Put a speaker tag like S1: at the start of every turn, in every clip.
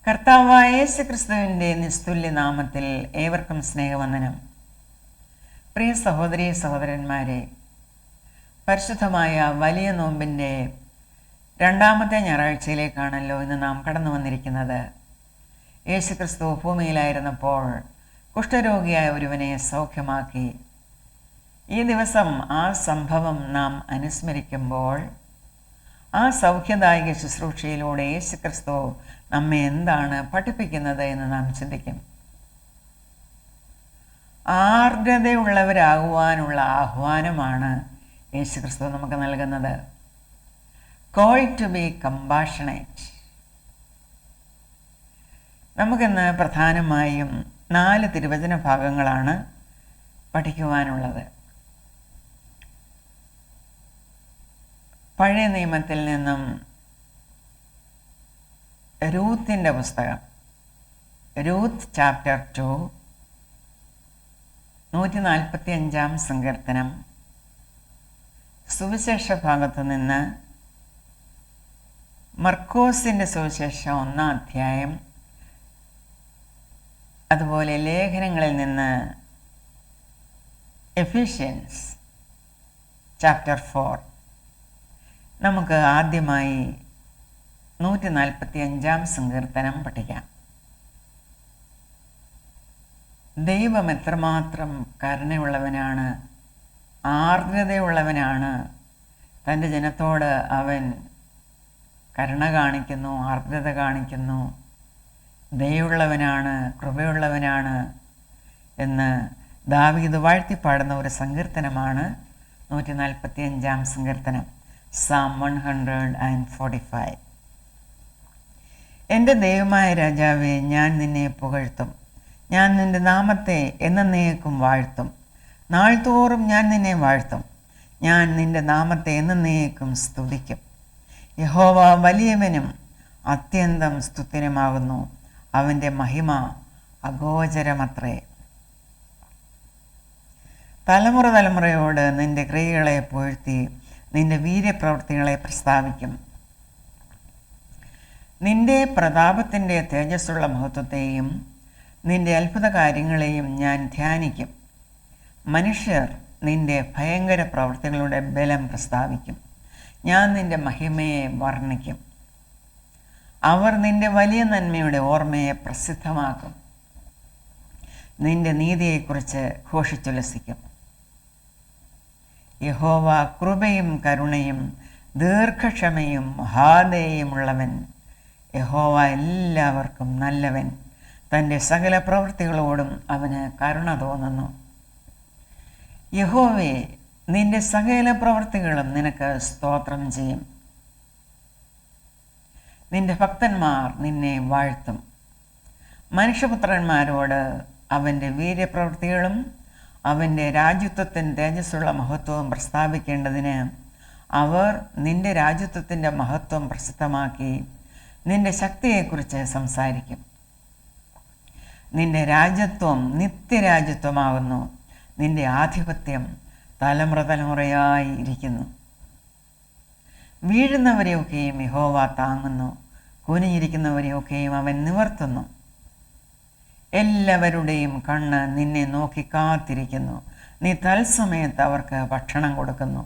S1: കർത്താവായ യേശുക്രിസ്തുവിൻ്റെ നിസ്തുല്യ നാമത്തിൽ ഏവർക്കും സ്നേഹവന്ദനം. പ്രിയ സഹോദരീ സഹോദരന്മാരെ, പരിശുദ്ധമായ വലിയ നോമ്പിൻ്റെ രണ്ടാമത്തെ ഞായറാഴ്ചയിലേക്കാണല്ലോ ഇന്ന് നാം കടന്നു വന്നിരിക്കുന്നത്. യേശുക്രിസ്തു ഭൂമിയിലായിരുന്നപ്പോൾ കുഷ്ഠരോഗിയായ ഒരുവനെ സൗഖ്യമാക്കി. ഈ ദിവസം ആ സംഭവം നാം അനുസ്മരിക്കുമ്പോൾ ആ സൗഖ്യദായക ശുശ്രൂഷയിലൂടെ യേശുക്രിസ്തു നമ്മെ എന്താണ് പഠിപ്പിക്കുന്നത് എന്ന് നാം ചിന്തിക്കും. ആർദ്രതയുള്ളവരാകുവാനുള്ള ആഹ്വാനമാണ് യേശുക്രിസ്തു നമുക്ക് നൽകുന്നത്. Call to be compassionate. നമുക്കിന്ന് പ്രധാനമായും 4 തിരുവചന ഭാഗങ്ങളാണ് പഠിക്കുവാനുള്ളത്. പഴയ നിയമത്തിൽ നിന്നും രൂത്തിൻ്റെ പുസ്തകം, രൂത്ത് ചാപ്റ്റർ 2, 145-ാം സങ്കീർത്തനം, സുവിശേഷ ഭാഗത്തു നിന്ന് മർക്കോസിൻ്റെ സുവിശേഷം 1-ാം അധ്യായം, അതുപോലെ ലേഖനങ്ങളിൽ നിന്ന് എഫീഷ്യൻസ് ചാപ്റ്റർ 4. നമുക്ക് ആദ്യമായി 145-ാം സങ്കീർത്തനം പഠിക്കാം. ദൈവം എത്രമാത്രം കരുണയുള്ളവനാണ്, ആർദ്രതയുള്ളവനാണ്. തൻ്റെ ജനത്തോട് അവൻ കരുണ കാണിക്കുന്നു, ആർദ്രത കാണിക്കുന്നു, ദയയുള്ളവനാണ്, കൃപയുള്ളവനാണ് എന്ന് ദാവീദ് വാഴ്ത്തിപ്പാടുന്ന ഒരു സങ്കീർത്തനമാണ് 145-ാം സങ്കീർത്തനം, Psalm 145. എൻ്റെ ദൈവമായ രാജാവേ, ഞാൻ നിന്നെ പുകഴ്ത്തും. ഞാൻ നിൻ്റെ നാമത്തെ എന്നേക്കും വാഴ്ത്തും. നാൾതോറും ഞാൻ നിന്നെ വാഴ്ത്തും. ഞാൻ നിൻ്റെ നാമത്തെ എന്നേക്കും സ്തുതിക്കും. യഹോവ വലിയവനും അത്യന്തം സ്തുത്യനുമാകുന്നു. അവൻ്റെ മഹിമ അഗോചരമത്രേ. തലമുറ തലമുറയോട് നിൻ്റെ ക്രിയകളെ പുകഴ്ത്തി നിൻ്റെ വീര്യപ്രവൃത്തികളെ പ്രസ്താവിക്കും. നിൻ്റെ പ്രതാപത്തിൻ്റെ തേജസ്സുള്ള മഹത്വത്തെയും നിൻ്റെ അത്ഭുത കാര്യങ്ങളെയും ഞാൻ ധ്യാനിക്കും. മനുഷ്യർ നിൻ്റെ ഭയങ്കര പ്രവൃത്തികളുടെ ബലം പ്രസ്താവിക്കും. ഞാൻ നിൻ്റെ മഹിമയെ വർണ്ണിക്കും. അവർ നിൻ്റെ വലിയ നന്മയുടെ ഓർമ്മയെ പ്രസിദ്ധമാക്കും. നിൻ്റെ നീതിയെക്കുറിച്ച് ഘോഷിച്ചുല്ലസിക്കും. യഹോവ കൃപയും കരുണയും ദീർഘക്ഷമയും മഹാദയയുമുള്ളവൻ. യഹോവ എല്ലാവർക്കും നല്ലവൻ. തൻ്റെ സകല പ്രവൃത്തികളോടും അവന് കരുണ തോന്നുന്നു. യഹോവേ, നിൻ്റെ സകല പ്രവൃത്തികളും നിനക്ക് സ്തോത്രം ചെയ്യും. നിൻ്റെ ഭക്തന്മാർ നിന്നെ വാഴ്ത്തും. മനുഷ്യപുത്രന്മാരോട് അവൻ്റെ വീര്യപ്രവൃത്തികളും അവൻ്റെ രാജ്യത്വത്തിന് തേജസ്സുള്ള മഹത്വവും പ്രസ്താവിക്കേണ്ടതിന് അവർ നിൻ്റെ രാജ്യത്വത്തിൻ്റെ മഹത്വം പ്രസിദ്ധമാക്കി നിൻ്റെ ശക്തിയെക്കുറിച്ച് സംസാരിക്കും. നിൻ്റെ രാജ്യത്വം നിത്യരാജ്യത്വമാകുന്നു. നിൻ്റെ ആധിപത്യം തലമുറ തലമുറയായി ഇരിക്കുന്നു. വീഴുന്നവരെയൊക്കെയും യഹോവ താങ്ങുന്നു. കുനിഞ്ഞിരിക്കുന്നവരെയൊക്കെയും അവൻ നിവർത്തുന്നു. എല്ലാവരുടെയും കണ്ണ് നിന്നെ നോക്കി കാത്തിരിക്കുന്നു. നീ തത്സമയത്ത് അവർക്ക് ഭക്ഷണം കൊടുക്കുന്നു.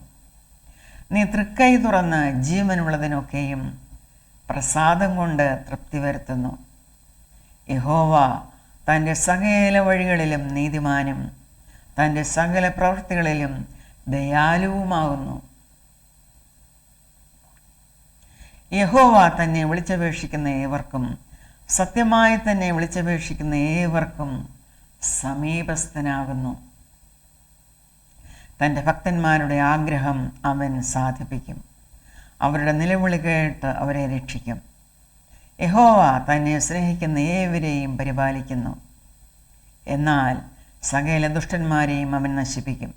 S1: നീ തൃക്കൈ തുറന്ന് ജീവനുള്ളതിനൊക്കെയും പ്രസാദം കൊണ്ട് തൃപ്തി വരുത്തുന്നു. യഹോവ തൻ്റെ സകല വഴികളിലും നീതിമാനും തൻ്റെ സകല പ്രവൃത്തികളിലും ദയാലുവുമാകുന്നു. യഹോവ തന്നെ വിളിച്ചപേക്ഷിക്കുന്ന ഏവർക്കും, സത്യമായി തന്നെ വിളിച്ചപേക്ഷിക്കുന്ന ഏവർക്കും സമീപസ്ഥനാകുന്നു. തൻ്റെ ഭക്തന്മാരുടെ ആഗ്രഹം അവൻ സാധിപ്പിക്കും. അവരുടെ നിലവിളി കേട്ട് അവരെ രക്ഷിക്കും. യഹോവ തന്നെ സ്നേഹിക്കുന്ന ഏവരെയും പരിപാലിക്കുന്നു. എന്നാൽ സകല ദുഷ്ടന്മാരെയും അവൻ നശിപ്പിക്കും.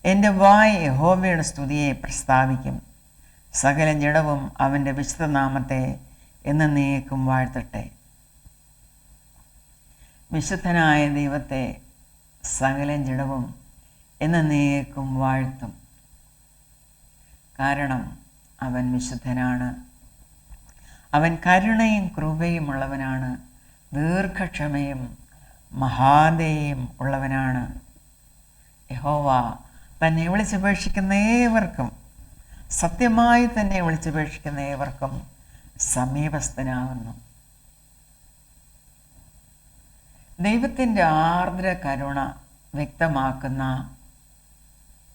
S1: എൻ്റെ വായ് യഹോവയുടെ സ്തുതിയെ പ്രസ്താവിക്കും. സകല ജഡവും അവൻ്റെ വിശുദ്ധ നാമത്തെ എന്നേക്കും വാഴ്ത്തട്ടെ. വിശുദ്ധനായ ദൈവത്തെ സകല ജഡവും എന്നേക്കും വാഴ്ത്തും. കാരണം അവൻ വിശുദ്ധനാണ്. അവൻ കരുണയും കൃപയുമുള്ളവനാണ്, ദീർഘക്ഷമയും മഹാദയയും ഉള്ളവനാണ്. യഹോവ തന്നെ വിളിച്ചപേക്ഷിക്കുന്ന ഏവർക്കും, സത്യമായി തന്നെ വിളിച്ചപേക്ഷിക്കുന്ന ഏവർക്കും സമീപസ്ഥനാകുന്നു. ദൈവത്തിൻ്റെ ആർദ്ര കരുണ വ്യക്തമാക്കുന്ന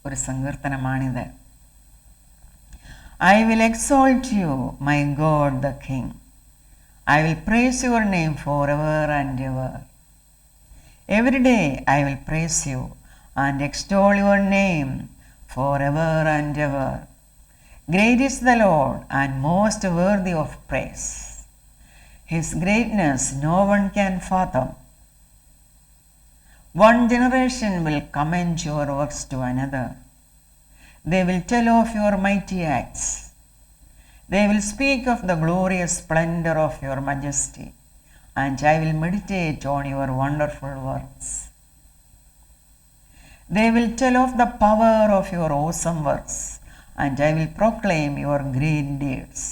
S1: ഒരു സങ്കീർത്തനമാണിത്. I will exalt you, my God the King. I will praise your name forever and ever. Every day I will praise you and extol your name forever and ever. Great is the Lord and most worthy of praise. His greatness no one can fathom. One generation will commend your works to another. They will tell of your mighty acts. They will speak of the glorious splendor of your majesty, and I will meditate on your wonderful works. They will tell of the power of your awesome works, and I will proclaim your great deeds.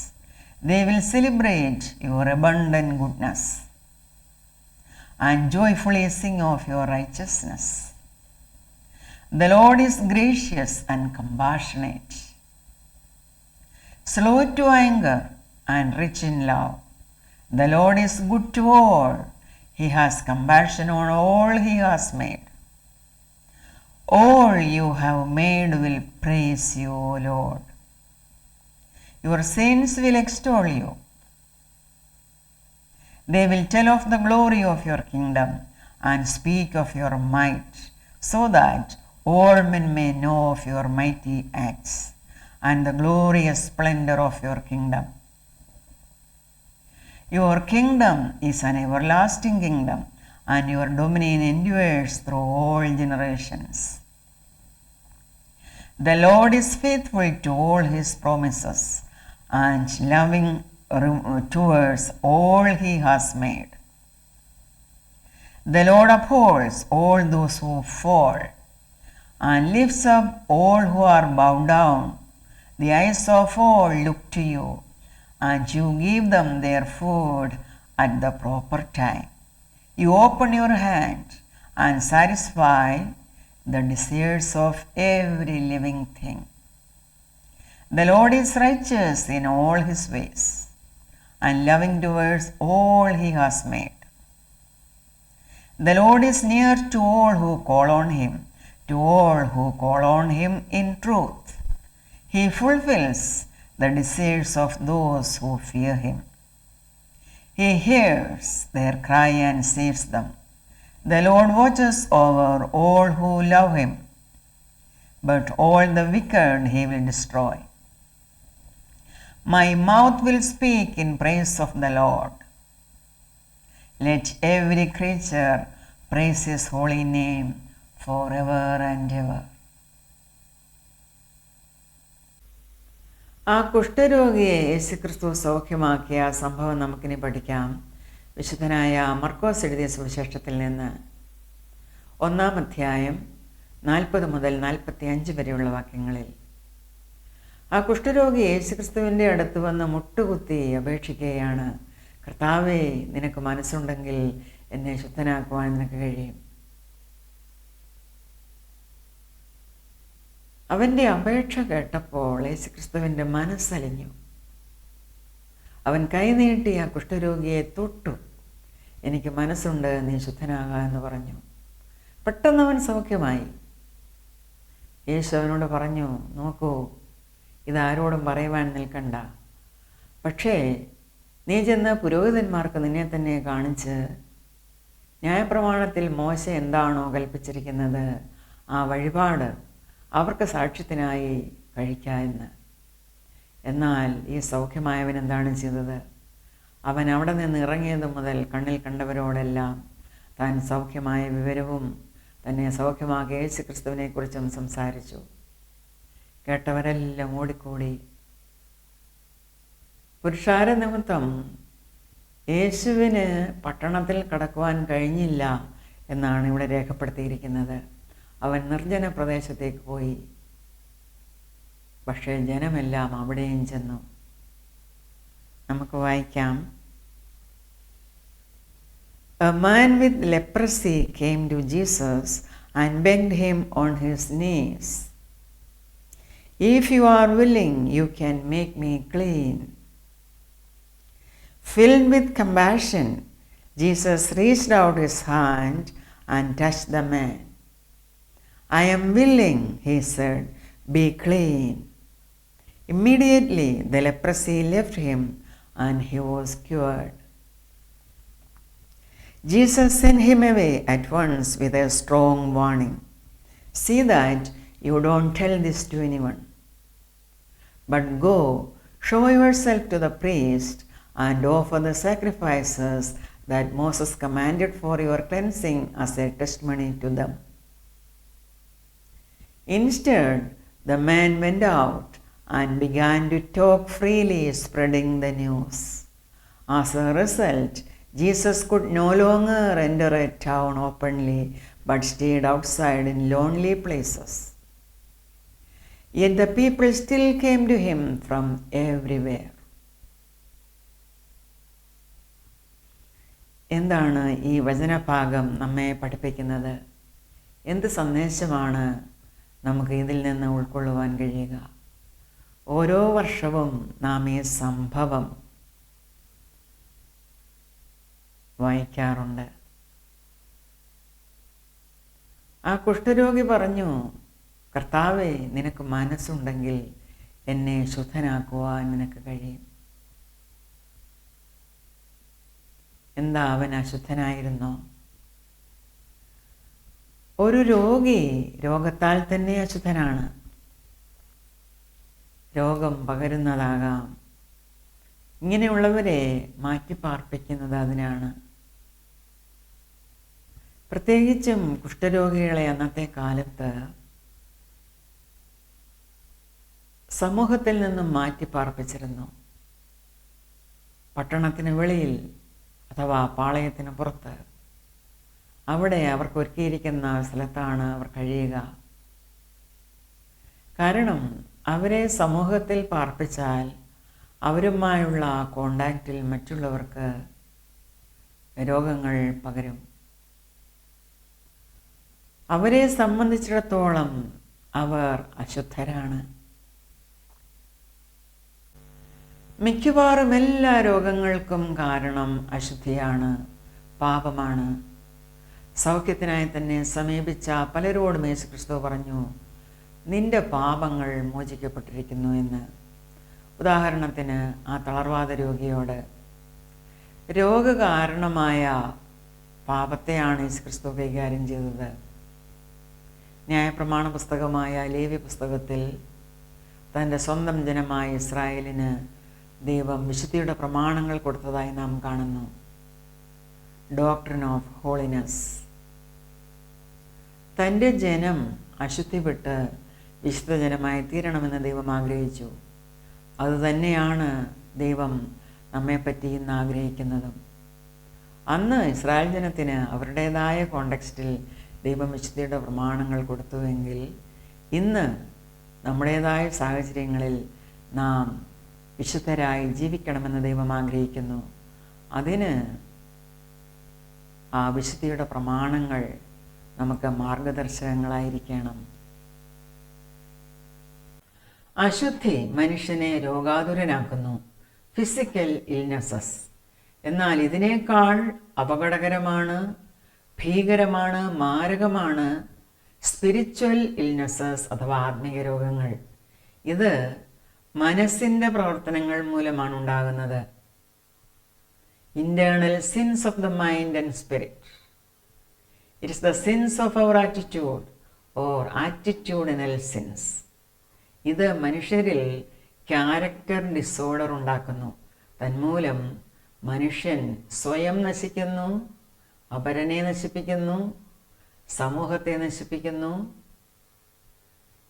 S1: They will celebrate your abundant goodness and joyfully sing of your righteousness. The Lord is gracious and compassionate, slow to anger and rich in love. The Lord is good to all. He has compassion on all he has made. All you have made will praise you, O Lord. Your saints will extol you. They will tell of the glory of your kingdom and speak of your might, so that all men may know of your mighty acts and the glorious splendor of your kingdom. Your kingdom is an everlasting kingdom, and your dominion endures through all generations. The Lord is faithful to all his promises and loving towards all he has made. The Lord upholds all those who fall and lifts up all who are bowed down. The eyes of all look to you, and you give them their food at the proper time. You open your hand and satisfy the desires of every living thing. The Lord is righteous in all his ways and loving towards all he has made. The Lord is near to all who call on him, to all who call on him in truth. He fulfills the desires of those who fear him. He hears their cry and saves them. The Lord watches over all who love him, but all the wicked he will destroy. My mouth will speak in praise of the Lord. Let every creature praise his holy name forever and ever. ആ കുഷ്ഠരോഗിയെ യേശുക്രിസ്തു സൗഖ്യമാക്കിയ ആ സംഭവം നമുക്കിനി പഠിക്കാം. വിശുദ്ധനായ മർക്കോസ് എഴുതിയ സുവിശേഷത്തിൽ നിന്ന് 1-ാം അധ്യായം 40 മുതൽ 45 വരെയുള്ള വാക്യങ്ങളിൽ ആ കുഷ്ഠരോഗി യേശുക്രിസ്തുവിൻ്റെ അടുത്ത് വന്ന് മുട്ടുകുത്തി അപേക്ഷിക്കുകയാണ്, കർത്താവേ, നിനക്ക് മനസ്സുണ്ടെങ്കിൽ എന്നെ ശുദ്ധനാക്കുവാൻ നിനക്ക് കഴിയും. അവൻ്റെ അപേക്ഷ കേട്ടപ്പോൾ യേശുക്രിസ്തുവിൻ്റെ മനസ്സലിഞ്ഞു. അവൻ കൈനീട്ടി ആ കുഷ്ഠരോഗിയെ തൊട്ടു. എനിക്ക് മനസ്സുണ്ട്, നീ ശുദ്ധനാകാ എന്ന് പറഞ്ഞു. പെട്ടെന്ന് അവൻ സൗഖ്യമായി. യേശു അവനോട് പറഞ്ഞു, നോക്കൂ, ഇതാരോടും പറയുവാൻ നിൽക്കണ്ട. പക്ഷേ നീ ചെന്ന് പുരോഹിതന്മാർക്ക് നിന്നെ തന്നെ കാണിച്ച് ന്യായപ്രമാണത്തിൽ മോശ എന്താണോ കൽപ്പിച്ചിരിക്കുന്നത് ആ വഴിപാട് അവർക്ക് സാക്ഷ്യത്തിനായി കഴിക്കാമെന്ന്. എന്നാൽ ഈ സൗഖ്യമായവൻ എന്താണ് ചെയ്തത്? അവൻ അവിടെ നിന്ന് ഇറങ്ങിയത് മുതൽ കണ്ണിൽ കണ്ടവരോടെല്ലാം താൻ സൗഖ്യമായ വിവരവും തന്നെ സൗഖ്യമാക്കിയ യേശുക്രിസ്തുവിനെക്കുറിച്ചും സംസാരിച്ചു. കേട്ടവരെല്ലാം ഓടിക്കൂടി. പുരുഷാര നിമിത്തം യേശുവിന് പട്ടണത്തിൽ കടക്കുവാൻ കഴിഞ്ഞില്ല എന്നാണ് ഇവിടെ രേഖപ്പെടുത്തിയിരിക്കുന്നത്. അവൻ നിർജ്ജന പ്രദേശത്തേക്ക് പോയി. പക്ഷേ ജനമെല്ലാം അവിടെയും ചെന്നു. നമുക്ക് വായിക്കാം. A man with leprosy came to Jesus and begged him on his knees, "If you are willing, you can make me clean." Filled with compassion, Jesus reached out his hand and touched the man. "I am willing," he said, "be clean." Immediately the leprosy left him and he was cured. Jesus sent him away at once with a strong warning. "See that you don't tell this to anyone. But go, show yourself to the priest and offer the sacrifices that Moses commanded for your cleansing as a testimony to them." Instead, the man went out and began to talk freely, spreading the news. As a result, Jesus could no longer enter a town openly, but stayed outside in lonely places. Yet the people still came to him from everywhere. എന്താണ് ഈ വചനഭാഗം നമ്മെ പഠിപ്പിക്കുന്നത്? എന്ത് സന്ദേശമാണ് നമുക്ക് ഇതിൽ നിന്ന് ഉൾക്കൊള്ളുവാൻ കഴിയുക? ഓരോ വർഷവും നാം ഈ സംഭവം വായിക്കാറുണ്ട്. ആ കുഷ്ഠരോഗി പറഞ്ഞു, "കർത്താവേ, നിനക്ക് മനസ്സുണ്ടെങ്കിൽ എന്നെ ശുദ്ധനാക്കുവാൻ നിനക്ക് കഴിയും." എന്താ, അവൻ അശുദ്ധനായിരുന്നോ? ഒരു രോഗി രോഗത്താൽ തന്നെ അശുദ്ധനാണ്. രോഗം പകരുന്നതാകാം. ഇങ്ങനെയുള്ളവരെ മാറ്റിപ്പാർപ്പിക്കുന്നത് അതിനാണ്. പ്രത്യേകിച്ചും കുഷ്ഠരോഗികളെ അന്നത്തെ കാലത്ത് സമൂഹത്തിൽ നിന്നും മാറ്റിപ്പാർപ്പിച്ചിരുന്നു. പട്ടണത്തിന് വെളിയിൽ അഥവാ പാളയത്തിന് പുറത്ത്, അവിടെ അവർക്ക് ഒരുക്കിയിരിക്കുന്ന സ്ഥലത്താണ് അവർ കഴിയുക. കാരണം അവരെ സമൂഹത്തിൽ പാർപ്പിച്ചാൽ അവരുമായുള്ള കോണ്ടാക്റ്റിൽ മറ്റുള്ളവർക്ക് രോഗങ്ങൾ പകരും. അവരെ സംബന്ധിച്ചിടത്തോളം അവർ അശുദ്ധരാണ്. മിക്കവാറും എല്ലാ രോഗങ്ങൾക്കും കാരണം അശുദ്ധിയാണ്, പാപമാണ്. സൗഖ്യത്തിനായി തന്നെ സമീപിച്ച പലരോടും യേശുക്രിസ്തു പറഞ്ഞു, "നിന്റെ പാപങ്ങൾ മോചിക്കപ്പെട്ടിരിക്കുന്നു" എന്ന്. ഉദാഹരണത്തിന് ആ തളർവാദ രോഗിയോട്. രോഗകാരണമായ പാപത്തെയാണ് യേശുക്രിസ്തു കൈകാര്യം ചെയ്തത്. ന്യായപ്രമാണ പുസ്തകമായ ലേവ്യ പുസ്തകത്തിൽ തൻ്റെ സ്വന്തം ജനമായ ഇസ്രായേലിന് ദൈവം വിശുദ്ധിയുടെ പ്രമാണങ്ങൾ കൊടുത്തതായി നാം കാണുന്നു. Doctrine of holiness. തൻ്റെ ജനം അശുദ്ധി വിട്ട് വിശുദ്ധ ജനമായി തീരണമെന്ന് ദൈവം ആഗ്രഹിച്ചു. അതുതന്നെയാണ് ദൈവം നമ്മെപ്പറ്റി ഇന്ന് ആഗ്രഹിക്കുന്നതും. അന്ന് ഇസ്രായേൽ ജനത്തിന് അവരുടേതായ കോണ്ടെക്സ്റ്റിൽ ദൈവം വിശുദ്ധിയുടെ പ്രമാണങ്ങൾ കൊടുത്തുവെങ്കിൽ ഇന്ന് നമ്മുടേതായ സാഹചര്യങ്ങളിൽ നാം വിശുദ്ധരായി ജീവിക്കണമെന്ന് ദൈവം ആഗ്രഹിക്കുന്നു. അതിന് ആ വിശുദ്ധിയുടെ പ്രമാണങ്ങൾ നമുക്ക് മാർഗദർശകങ്ങളായിരിക്കണം. അശുദ്ധി മനുഷ്യനെ രോഗാതുരനാക്കുന്നു, ഫിസിക്കൽ ഇൽനെസ്സസ്. എന്നാൽ ഇതിനേക്കാൾ അപകടകരമാണ്, ഭീകരമാണ്, മാരകമാണ് സ്പിരിച്വൽ ഇൽനെസ്സസ് അഥവാ ആത്മീയ രോഗങ്ങൾ. ഇത് മനസ്സിൻ്റെ പ്രവർത്തനങ്ങൾ മൂലമാണ് ഉണ്ടാകുന്നത്. Internal sins of the mind and spirit. It is the sins of our attitude or ആറ്റിറ്റ്യൂഡിനൽ സിൻസ്. ഇത് മനുഷ്യരിൽ ക്യാരക്ടർ ഡിസോർഡർ ഉണ്ടാക്കുന്നു. തന്മൂലം മനുഷ്യൻ സ്വയം നശിക്കുന്നു, അപരനെ നശിപ്പിക്കുന്നു, സമൂഹത്തെ നശിപ്പിക്കുന്നു.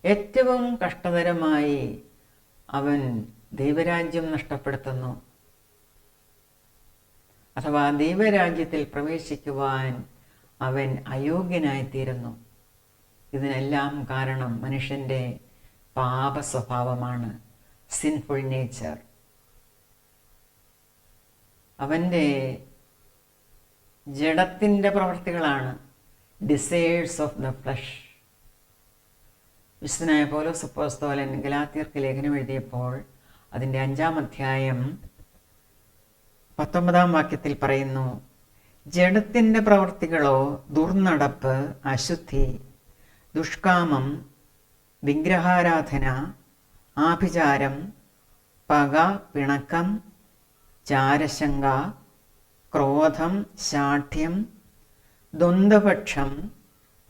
S1: ഏറ്റവും കഷ്ടതരമായി അവൻ ദൈവരാജ്യം നഷ്ടപ്പെടുത്തുന്നു, അഥവാ ദൈവരാജ്യത്തിൽ പ്രവേശിക്കുവാൻ അവൻ അയോഗ്യനായിത്തീരുന്നു. ഇതിനെല്ലാം കാരണം മനുഷ്യൻ്റെ പാപ സ്വഭാവമാണ്, സിൻഫുൾ നേച്ചർ. അവൻ്റെ ജഡത്തിൻ്റെ പ്രവൃത്തികളാണ്, ഡിസയേഴ്സ് ഓഫ് ദ ഫ്ലഷ്. വിശുദ്ധനായ പൗലോസ് അപ്പോസ്തലൻ ഗലാത്യർക്ക് ലേഖനം എഴുതിയപ്പോൾ അതിൻ്റെ 5-ാം അധ്യായം 19-ാം വാക്യത്തിൽ പറയുന്നു, ജഡത്തിൻ്റെ പ്രവൃത്തികളോ ദുർനടപ്പ്, അശുദ്ധി, ദുഷ്കാമം, വിഗ്രഹാരാധന, ആഭിചാരം, പക, പിണക്കം, ചാരശങ്ക, ക്രോധം, ശാഠ്യം, ദ്വന്ദ്വപക്ഷം,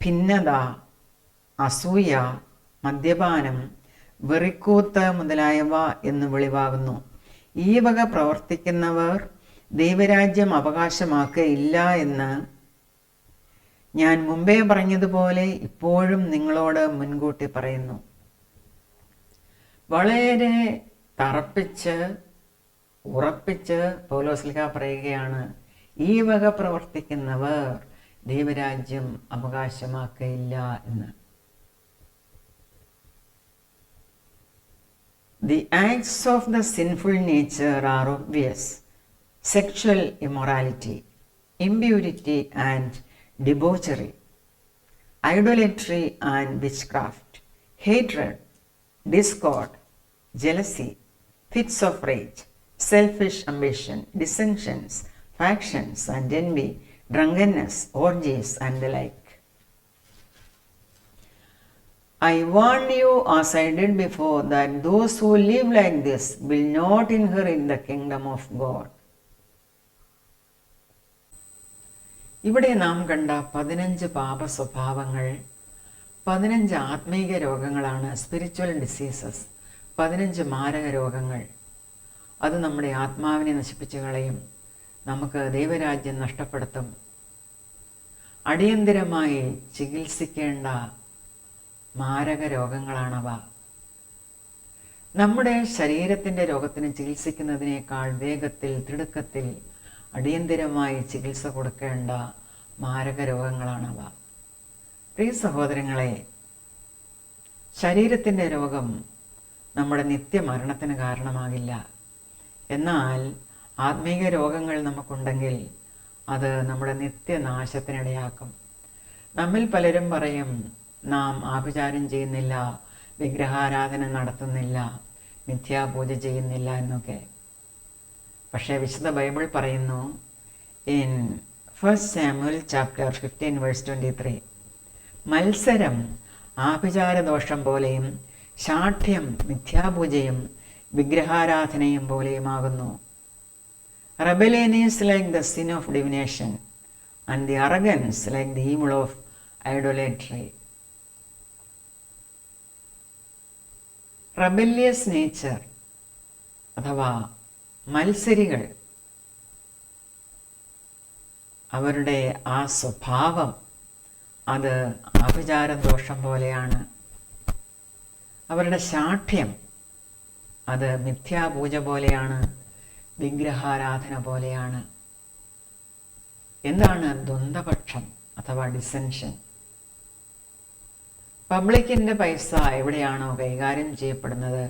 S1: ഭിന്നത, അസൂയ, മദ്യപാനം, വെറിക്കൂത്ത് മുതലായവ എന്ന് വെളിവാകുന്നു. ഈ വക പ്രവർത്തിക്കുന്നവർ ദൈവരാജ്യം അവകാശമാക്കുകയില്ല എന്ന് ഞാൻ മുമ്പേ പറഞ്ഞതുപോലെ ഇപ്പോഴും നിങ്ങളോട് മുൻകൂട്ടി പറയുന്നു. വളരെ തറപ്പിച്ച് ഉറപ്പിച്ച് പൗലോസ്ലീഹ പറയുകയാണ്, ഈ വക പ്രവർത്തിക്കുന്നവർ ദൈവരാജ്യം അവകാശമാക്കുകയില്ല എന്ന്. The acts of the sinful nature are obvious: sexual immorality, impurity and debauchery, idolatry and witchcraft, hatred, discord, jealousy, fits of rage, selfish ambition, dissensions, factions and envy, drunkenness, orgies and the like. I warn you, as I did before, that those who live like this will not inherit the kingdom of God. ഇവിടെ നാം കണ്ട 15 പാപ സ്വഭാവങ്ങൾ 15 ആത്മീക രോഗങ്ങളാണ്, spiritual diseases. 15 മാരക രോഗങ്ങൾ. അത് നമ്മുടെ ആത്മാവിനെ നശിപ്പിച്ചു കളയും, നമുക്ക് ദൈവരാജ്യം നഷ്ടപ്പെടുത്തും. അടിയന്തിരമായി ചികിത്സിക്കേണ്ട മാരക രോഗങ്ങളാണവ. നമ്മുടെ ശരീരത്തിൻ്റെ രോഗത്തിന് ചികിത്സിക്കുന്നതിനേക്കാൾ വേഗത്തിൽ, തിടുക്കത്തിൽ, അടിയന്തിരമായി ചികിത്സ കൊടുക്കേണ്ട മാരക രോഗങ്ങളാണവ. പ്രിയ സഹോദരങ്ങളെ, ശരീരത്തിൻ്റെ രോഗം നമ്മുടെ നിത്യമരണത്തിന് കാരണമാകില്ല. എന്നാൽ ആത്മീക രോഗങ്ങൾ നമുക്കുണ്ടെങ്കിൽ അത് നമ്മുടെ നിത്യനാശത്തിനിടയാക്കും. നമ്മിൽ പലരും പറയും, നാം ആഭിചാരം ചെയ്യുന്നില്ല, വിഗ്രഹാരാധന നടത്തുന്നില്ല, മിഥ്യാപൂജ ചെയ്യുന്നില്ല എന്നൊക്കെ. പക്ഷേ വിശുദ്ധ ബൈബിൾ പറയുന്നു, ഇൻ 1 Samuel chapter 15 verse 23, മത്സരം ആഭിചാരദോഷം പോലെയും ശാഠ്യം മിഥ്യാപൂജയും വിഗ്രഹാരാധനയും പോലെയുമാകുന്നു. Rebellion is like the sin of divination, and the arrogance like the evil of idolatry. Rebellious nature അഥവാ മത്സരികൾ, അവരുടെ ആ സ്വഭാവം അത് ആഭിചാരദോഷം പോലെയാണ്. അവരുടെ ശാഠ്യം അത് മിഥ്യാപൂജ പോലെയാണ്, വിഗ്രഹാരാധന പോലെയാണ്. എന്താണ് ദ്വന്ദ്വപക്ഷം അഥവാ ഡിസെൻഷൻ? പബ്ലിക്കിൻ്റെ പൈസ എവിടെയാണോ കൈകാര്യം ചെയ്യപ്പെടുന്നത്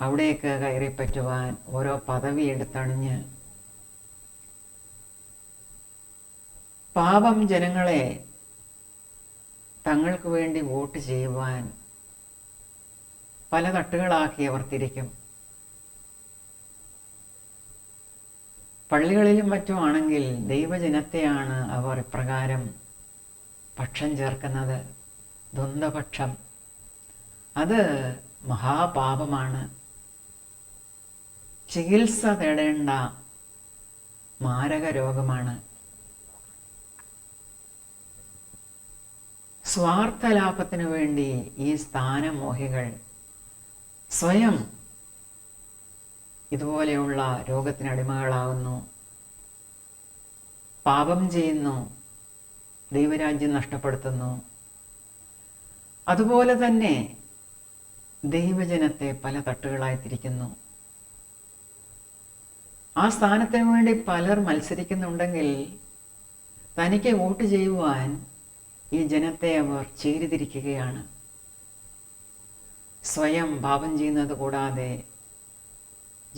S1: അവിടേക്ക് കയറിപ്പറ്റുവാൻ ഓരോ പദവി എടുത്തണിഞ്ഞ് പാപം ജനങ്ങളെ തങ്ങൾക്ക് വേണ്ടി വോട്ട് ചെയ്യുവാൻ പല തട്ടുകളാക്കി അവർ തിരിക്കും. പള്ളികളിലും മറ്റുമാണെങ്കിൽ ദൈവജനത്തെയാണ് അവർ ഇപ്രകാരം പക്ഷം ചേർക്കുന്നത്. ദ്വന്ദ്വപക്ഷം അത് മഹാപാപമാണ്. ചികിത്സ തേടേണ്ട മാരക രോഗമാണ്. സ്വാർത്ഥലാഭത്തിനു വേണ്ടി ഈ സ്ഥാനമോഹികൾ സ്വയം ഇതുപോലെയുള്ള രോഗത്തിനടിമകളാകുന്നു, പാപം ചെയ്യുന്നു, ദൈവരാജ്യം നഷ്ടപ്പെടുത്തുന്നു. അതുപോലെ തന്നെ ദൈവജനത്തെ പല തട്ടുകളായി തിരിക്കുന്നു. ആ സ്ഥാനത്തിന് വേണ്ടി പലർ മത്സരിക്കുന്നുണ്ടെങ്കിൽ തനിക്ക് വോട്ട് ചെയ്യുവാൻ ഈ ജനത്തെ അവർ ചേരിതിരിക്കുകയാണ്. സ്വയം പാപം ചെയ്യുന്നത് കൂടാതെ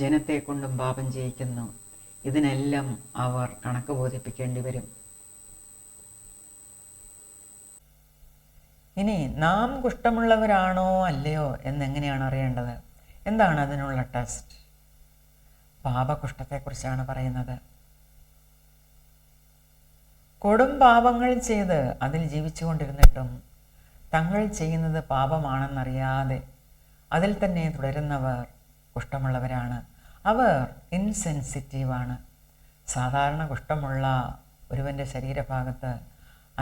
S1: ജനത്തെ കൊണ്ടും പാപം ചെയ്യിക്കുന്നു. ഇതിനെല്ലാം അവർ കണക്ക് ബോധിപ്പിക്കേണ്ടി വരും. ഇനി നാം കുഷ്ഠമുള്ളവരാണോ അല്ലയോ എന്നെങ്ങനെയാണ് അറിയേണ്ടത്? എന്താണ് അതിനുള്ള ടെസ്റ്റ്? പാപകുഷ്ഠത്തെക്കുറിച്ചാണ് പറയുന്നത്. കൊടും പാപങ്ങൾ ചെയ്ത് അതിൽ ജീവിച്ചു കൊണ്ടിരുന്നിട്ടും തങ്ങൾ ചെയ്യുന്നത് പാപമാണെന്നറിയാതെ അതിൽ തന്നെ തുടരുന്നവർ കുഷ്ഠമുള്ളവരാണ്. അവർ ഇൻസെൻസിറ്റീവാണ്. സാധാരണ കുഷ്ഠമുള്ള ഒരുവൻ്റെ ശരീരഭാഗത്ത്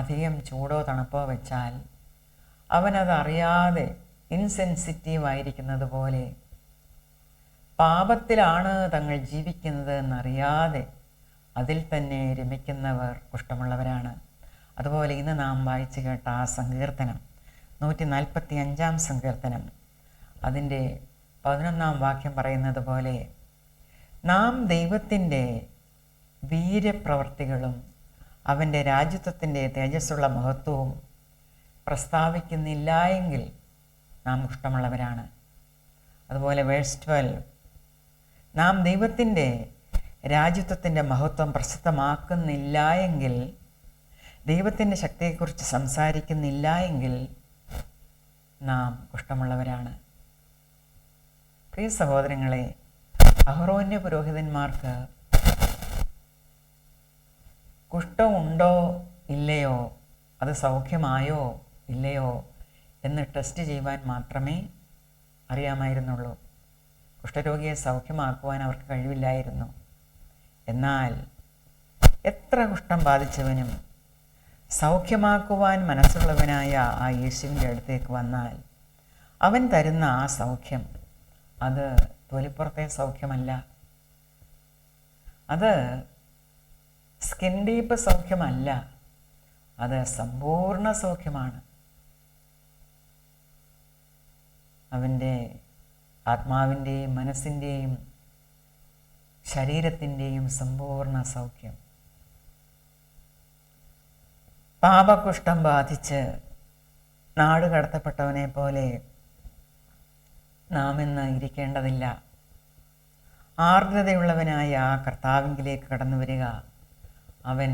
S1: അധികം ചൂടോ തണുപ്പോ വെച്ചാൽ അവനതറിയാതെ ഇൻസെൻസിറ്റീവായിരിക്കുന്നത് പോലെ പാപത്തിലാണ് തങ്ങൾ ജീവിക്കുന്നത് എന്നറിയാതെ അതിൽ തന്നെ രമിക്കുന്നവർ കുഷ്ഠമുള്ളവരാണ്. അതുപോലെ ഇന്ന് നാം വായിച്ചു കേട്ട ആ സങ്കീർത്തനം 145-ാം സങ്കീർത്തനം അതിൻ്റെ 11-ാം വാക്യം പറയുന്നത് പോലെ നാം ദൈവത്തിൻ്റെ വീര്യപ്രവർത്തികളും അവൻ്റെ രാജ്യത്വത്തിൻ്റെ തേജസ്സുള്ള മഹത്വവും പ്രസ്താവിക്കുന്നില്ല എങ്കിൽ നാം കുഷ്ഠമുള്ളവരാണ്. അതുപോലെ വേഴ്സ് 12 നാം ദൈവത്തിൻ്റെ രാജ്യത്വത്തിൻ്റെ മഹത്വം പ്രസിദ്ധമാക്കുന്നില്ല എങ്കിൽ, ദൈവത്തിൻ്റെ ശക്തിയെക്കുറിച്ച് സംസാരിക്കുന്നില്ല എങ്കിൽ നാം കുഷ്ഠമുള്ളവരാണ്. പ്രിയ സഹോദരങ്ങളെ, അഹ്റോന്യ പുരോഹിതന്മാർക്ക് കുഷ്ഠമുണ്ടോ ഇല്ലയോ, അത് സൗഖ്യമായോ ഇല്ലയോ എന്ന് ടെസ്റ്റ് ചെയ്യുവാൻ മാത്രമേ അറിയാമായിരുന്നുള്ളൂ. കുഷ്ഠരോഗിയെ സൗഖ്യമാക്കുവാൻ അവർക്ക് കഴിവില്ലായിരുന്നു. എന്നാൽ എത്ര കുഷ്ഠം ബാധിച്ചവനും സൗഖ്യമാക്കുവാൻ മനസ്സുള്ളവനായ ആ യേശുവിൻ്റെ അടുത്തേക്ക് വന്നാൽ അവൻ തരുന്ന ആ സൗഖ്യം അത് തൊലിപ്പുറത്തെ സൗഖ്യമല്ല, അത് സ്കിൻ ഡീപ്പ് സൗഖ്യമല്ല, അത് സമ്പൂർണ്ണ സൗഖ്യമാണ്. അവൻ്റെ ആത്മാവിൻ്റെയും മനസ്സിൻ്റെയും ശരീരത്തിൻ്റെയും സമ്പൂർണ്ണ സൗഖ്യം. പാപകുഷ്ഠം ബാധിച്ച് നാട് കടത്തപ്പെട്ടവനെ പോലെ നാം ഇന്ന് ഇരിക്കേണ്ടതില്ല. ആർദ്രതയുള്ളവനായ ആ കർത്താവിങ്കിലേക്ക് കടന്നു വരിക, അവൻ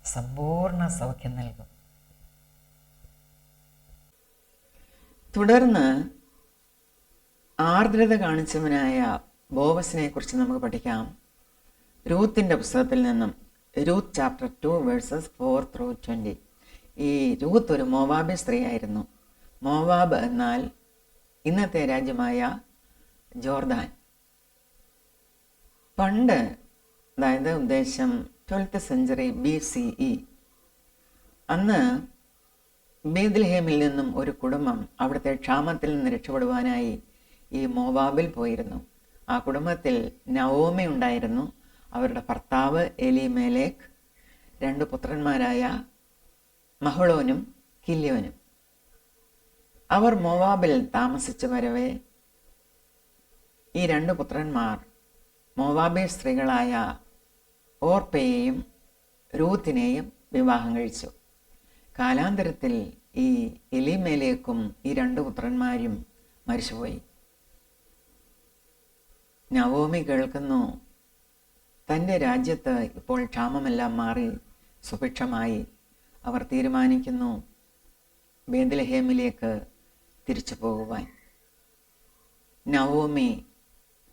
S1: സമ്പൂർണ്ണ സൗഖ്യം നൽകും. തുടർന്ന് ആർദ്രത കാണിച്ചവനായ ബോവസിനെ കുറിച്ച് നമുക്ക് പഠിക്കാം. രൂത്തിൻ്റെ പുസ്തകത്തിൽ നിന്നും രൂത്ത് ചാപ്റ്റർ 2 വേഴ്സസ് 4-20. ഈ രൂത്ത് ഒരു മോവാബി സ്ത്രീയായിരുന്നു. മോവാബ് എന്നാൽ ഇന്നത്തെ രാജ്യമായ ജോർദാൻ. പണ്ട്, അതായത് ഉദ്ദേശം 12th century BCE, അന്ന് ബേത്ലഹേമിൽ നിന്നും ഒരു കുടുംബം അവിടുത്തെ ക്ഷാമത്തിൽ നിന്ന് രക്ഷപ്പെടുവാനായി ഈ മോവാബിൽ പോയിരുന്നു. ആ കുടുംബത്തിൽ നവോമി ഉണ്ടായിരുന്നു, അവരുടെ ഭർത്താവ് എലിമേലേക്ക്, 2 പുത്രന്മാരായ മഹ്ളോനും കില്യോനും. അവർ മോവാബിൽ താമസിച്ചു വരവേ ഈ 2 പുത്രന്മാർ മോവാബി സ്ത്രീകളായ ഓർപ്പയെയും രൂത്തിനെയും വിവാഹം കഴിച്ചു. കാലാന്തരത്തിൽ ഈ എലിമേലേക്കും ഈ 2 പുത്രന്മാരും മരിച്ചുപോയി. നവോമി കേൾക്കുന്നു, തൻ്റെ രാജ്യത്ത് ഇപ്പോൾ ക്ഷാമമെല്ലാം മാറി സുഭിക്ഷമായി. അവർ തീരുമാനിക്കുന്നു ബേത്ലഹേമിലേക്ക് തിരിച്ചു പോകുവാൻ. നവോമി